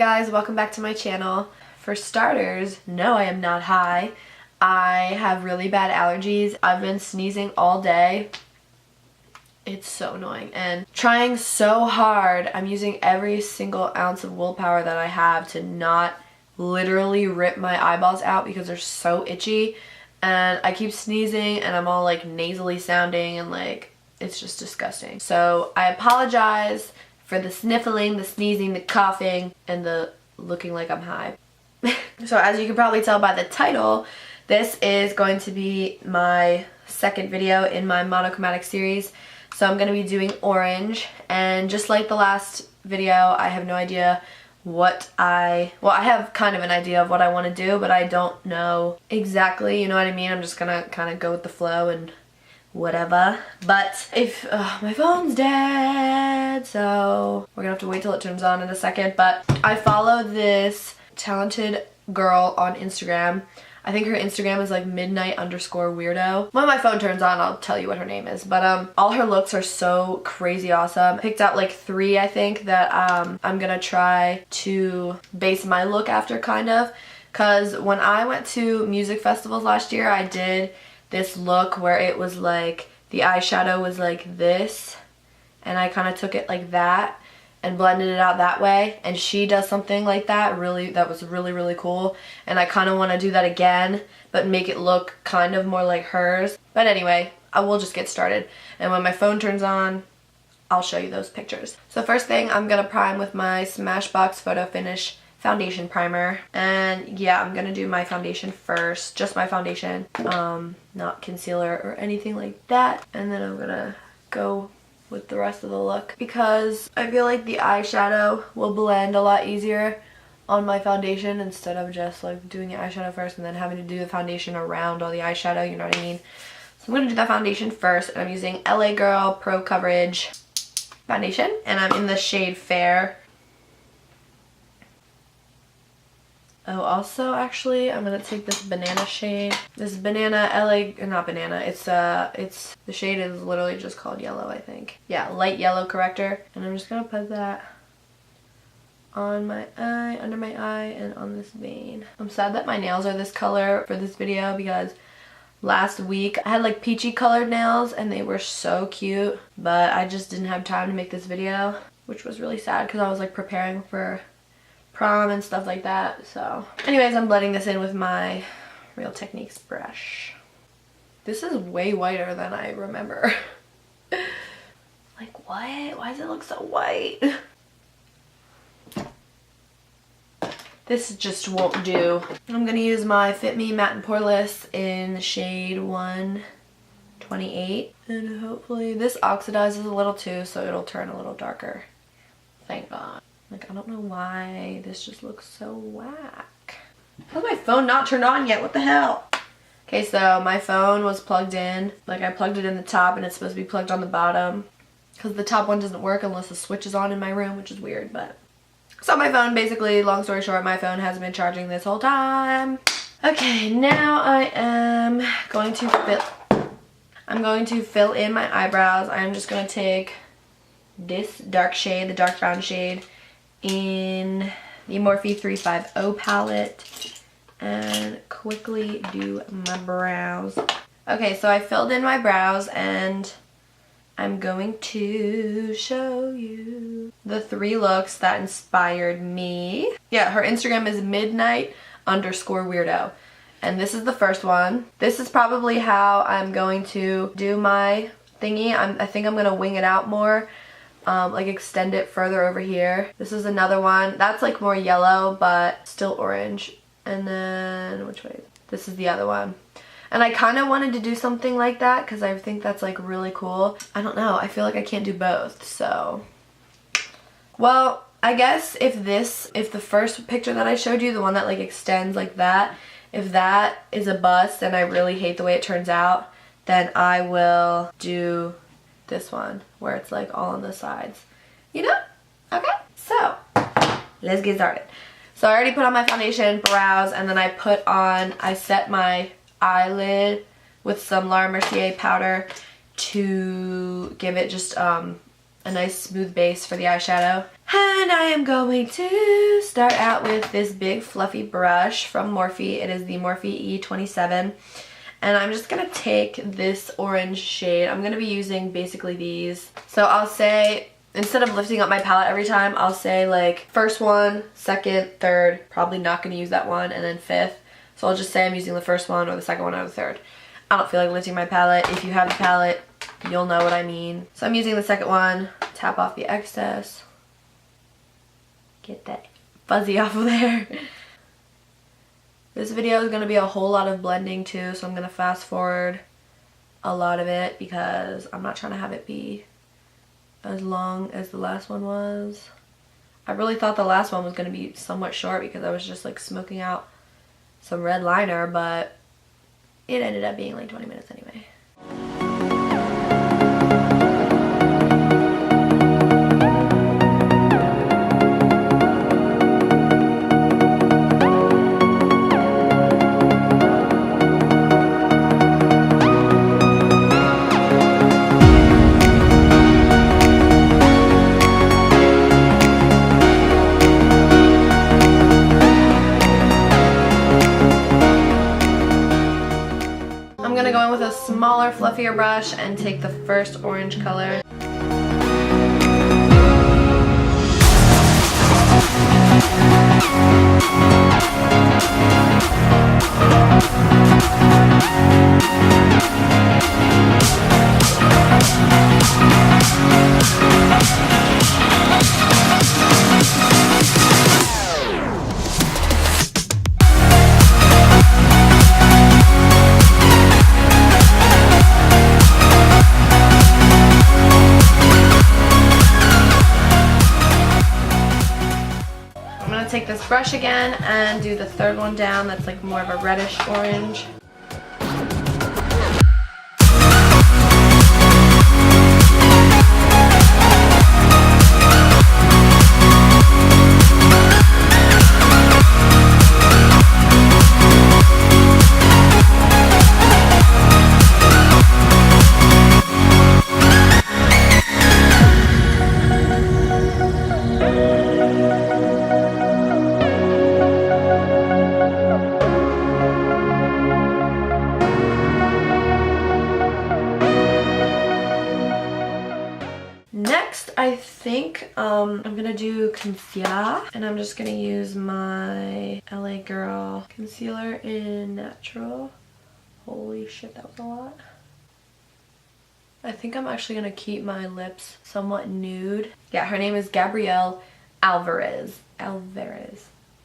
guys, welcome back to my channel. For starters, no, I am not high. I have really bad allergies. I've been sneezing all day. It's so annoying and trying so hard. I'm using every single ounce of willpower that I have to not literally rip my eyeballs out because they're so itchy, and I keep sneezing and I'm all like nasally sounding and like it's just disgusting. So I apologize for the sniffling, the sneezing, the coughing, and the looking like I'm high. So as you can probably tell by the title, this is going to be my second video in my Monochromatic series. So I'm going to be doing orange, and just like the last video, I have no idea what I have kind of an idea of what I want to do, but I don't know exactly, you know what I mean? I'm just going to kind of go with the flow and whatever. But if my phone's dead, so we're gonna have to wait till it turns on in a second. But I follow this talented girl on Instagram. I think her Instagram is like midnight_weirdo. When my phone turns on, I'll tell you what her name is. But all her looks are so crazy awesome. I picked out like 3, I think, that I'm gonna try to base my look after, kind of. Cause when I went to music festivals last year, I did this look where it was like the eyeshadow was like this, and I kind of took it like that and blended it out that way, and she does something like that. That was really cool, and I kind of want to do that again but make it look kind of more like hers. But anyway, I will just get started, and when my phone turns on, I'll show you those pictures. So first thing, I'm gonna prime with my Smashbox Photo Finish foundation primer. And yeah, I'm gonna do my foundation first, just my foundation, not concealer or anything like that. And then I'm gonna go with the rest of the look because I feel like the eyeshadow will blend a lot easier on my foundation instead of just like doing the eyeshadow first and then having to do the foundation around all the eyeshadow, you know what I mean? So I'm gonna do that foundation first, and I'm using LA Girl Pro Coverage foundation, and I'm in the shade Fair. Oh, also, actually, I'm gonna take this banana shade. This banana not banana. It's the shade is literally just called yellow, I think. Yeah, light yellow corrector. And I'm just gonna put that on my eye, under my eye, and on this vein. I'm sad that my nails are this color for this video because last week I had like peachy colored nails and they were so cute, but I just didn't have time to make this video, which was really sad because I was like preparing for prom and stuff like that. So anyways, I'm blending this in with my Real Techniques brush. This is way whiter than I remember. Like, what? Why does it look so white? This just won't do. I'm gonna use my Fit Me Matte and Poreless in the shade 128, and hopefully this oxidizes a little too, so it'll turn a little darker. Thank God. Like, I don't know why this just looks so whack. How's my phone not turned on yet? What the hell? Okay, so my phone was plugged in. Like, I plugged it in the top and it's supposed to be plugged on the bottom because the top one doesn't work unless the switch is on in my room, which is weird, but. So my phone, basically, long story short, my phone hasn't been charging this whole time. Okay, now I am going to fill in my eyebrows. I'm just going to take this dark shade, the dark brown shade, in the Morphe 350 palette and quickly do my brows. Okay, so I filled in my brows and I'm going to show you the 3 looks that inspired me. Yeah, her Instagram is midnight_weirdo. And this is the first one. This is probably how I'm going to do my thingy. I think I'm going to wing it out more. Like extend it further over here. This is another one. That's like more yellow, but still orange. And then, which way? This is the other one. And I kind of wanted to do something like that because I think that's like really cool. I don't know. I feel like I can't do both, so. Well, I guess if the first picture that I showed you, the one that like extends like that, if that is a bust and I really hate the way it turns out, then I will do this one where it's like all on the sides, you know? Okay, so let's get started. So I already put on my foundation, brows, and then I set my eyelid with some Laura Mercier powder to give it just a a nice smooth base for the eyeshadow. And I am going to start out with this big fluffy brush from Morphe. It is the Morphe E27. And I'm just going to take this orange shade. I'm going to be using basically these. So I'll say, instead of lifting up my palette every time, I'll say like first one, second, third. Probably not going to use that one, and then fifth. So I'll just say I'm using the first one or the second one or the third. I don't feel like lifting my palette. If you have the palette, you'll know what I mean. So I'm using the second one. Tap off the excess. Get that fuzzy off of there. This video is going to be a whole lot of blending too, so I'm going to fast forward a lot of it because I'm not trying to have it be as long as the last one was. I really thought the last one was going to be somewhat short because I was just like smoking out some red liner, but it ended up being like 20 minutes anyway. Smaller, fluffier brush and take the first orange color. Take this brush again and do the third one down that's like more of a reddish orange. Next, I think I'm gonna do concealer, and I'm just gonna use my LA Girl concealer in Natural. Holy shit, that was a lot. I think I'm actually gonna keep my lips somewhat nude. Yeah, her name is Gabrielle Alvarez.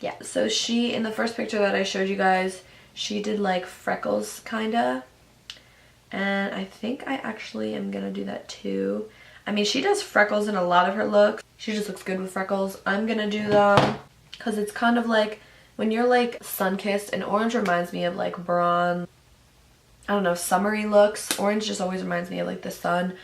Yeah, so she, in the first picture that I showed you guys, she did like freckles kinda. And I think I actually am gonna do that too. I mean, she does freckles in a lot of her looks. She just looks good with freckles. I'm gonna do them because it's kind of like when you're like sun-kissed, and orange reminds me of like bronze, I don't know, summery looks. Orange just always reminds me of like the sun.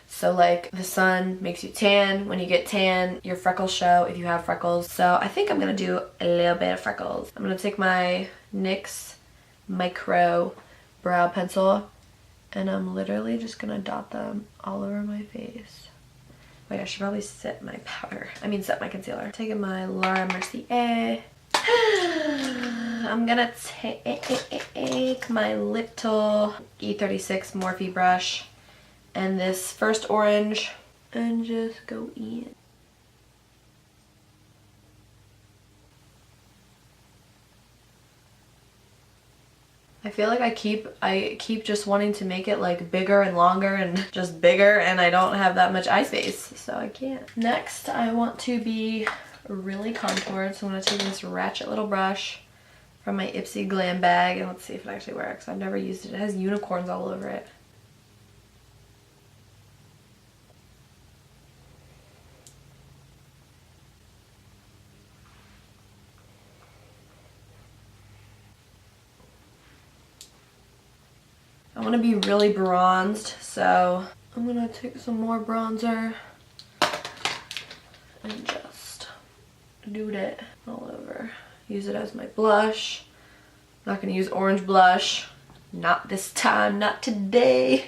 So like the sun makes you tan. When you get tan, your freckles show if you have freckles. So I think I'm gonna do a little bit of freckles. I'm gonna take my NYX Micro Brow Pencil, and I'm literally just gonna dot them all over my face. Wait, I should probably set my powder. set my concealer. Taking my Laura Mercier. I'm gonna take my little E36 Morphe brush and this first orange and just go in. I feel like I keep just wanting to make it like bigger and longer and just bigger, and I don't have that much eye space, so I can't. Next, I want to be really contoured, so I'm going to take this ratchet little brush from my Ipsy Glam bag, and let's see if it actually works. I've never used it. It has unicorns all over it. I want to be really bronzed, so I'm going to take some more bronzer and just do it all over. Use it as my blush. I'm not going to use orange blush. Not this time, not today.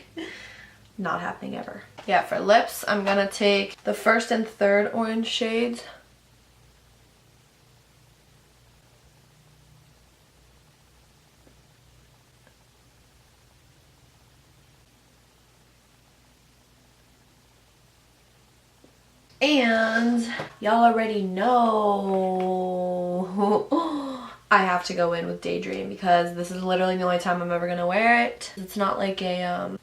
Not happening ever. Yeah, for lips, I'm gonna take the first and third orange shades. And y'all already know I have to go in with Daydream because this is literally the only time I'm ever gonna wear it. It's not like a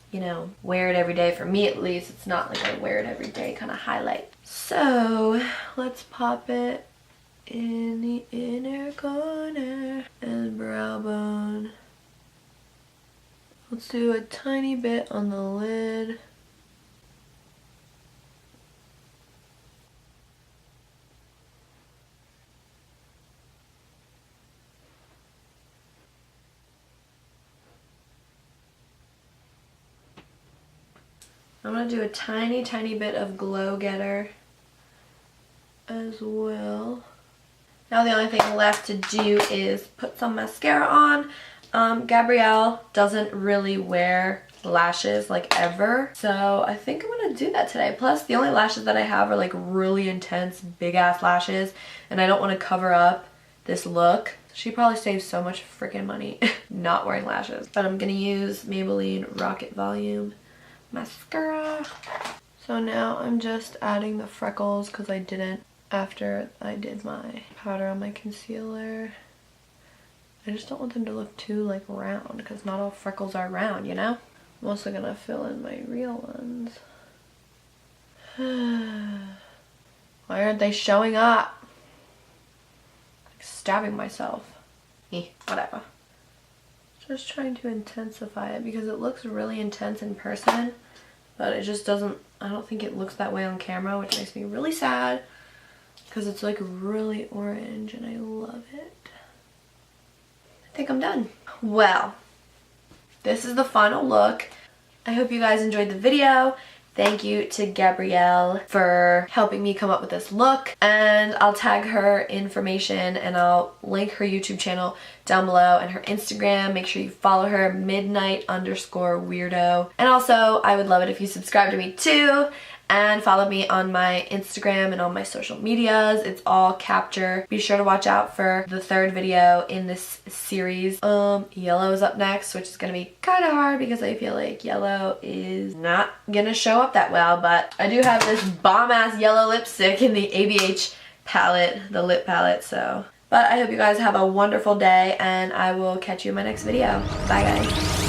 you know, wear it every day. For me at least, it's not like a wear it every day kind of highlight. So let's pop it in the inner corner and brow bone. Let's do a tiny bit on the lid. I'm going to do a tiny, tiny bit of Glow Getter as well. Now the only thing left to do is put some mascara on. Gabrielle doesn't really wear lashes like ever, so I think I'm going to do that today. Plus the only lashes that I have are like really intense big ass lashes, and I don't want to cover up this look. She probably saves so much freaking money not wearing lashes. But I'm going to use Maybelline Rocket Volume mascara. So now I'm just adding the freckles because I didn't after I did my powder on my concealer. I just don't want them to look too like round because not all freckles are round, you know? I'm also gonna fill in my real ones. Why aren't they showing up? Like stabbing myself. Whatever. Just trying to intensify it because it looks really intense in person, but it just doesn't, I don't think it looks that way on camera, which makes me really sad because it's like really orange and I love it. I think I'm done. Well, this is the final look. I hope you guys enjoyed the video. Thank you to Gabrielle for helping me come up with this look, and I'll tag her information and I'll link her YouTube channel down below and her Instagram. Make sure you follow her, midnight_weirdo. And also, I would love it if you subscribe to me too and follow me on my Instagram and all my social medias. It's all Capchir. Be sure to watch out for the third video in this series. Yellow is up next, which is gonna be kind of hard because I feel like yellow is not gonna show up that well, but I do have this bomb-ass yellow lipstick in the ABH palette, the lip palette, so. But I hope you guys have a wonderful day and I will catch you in my next video. Bye guys.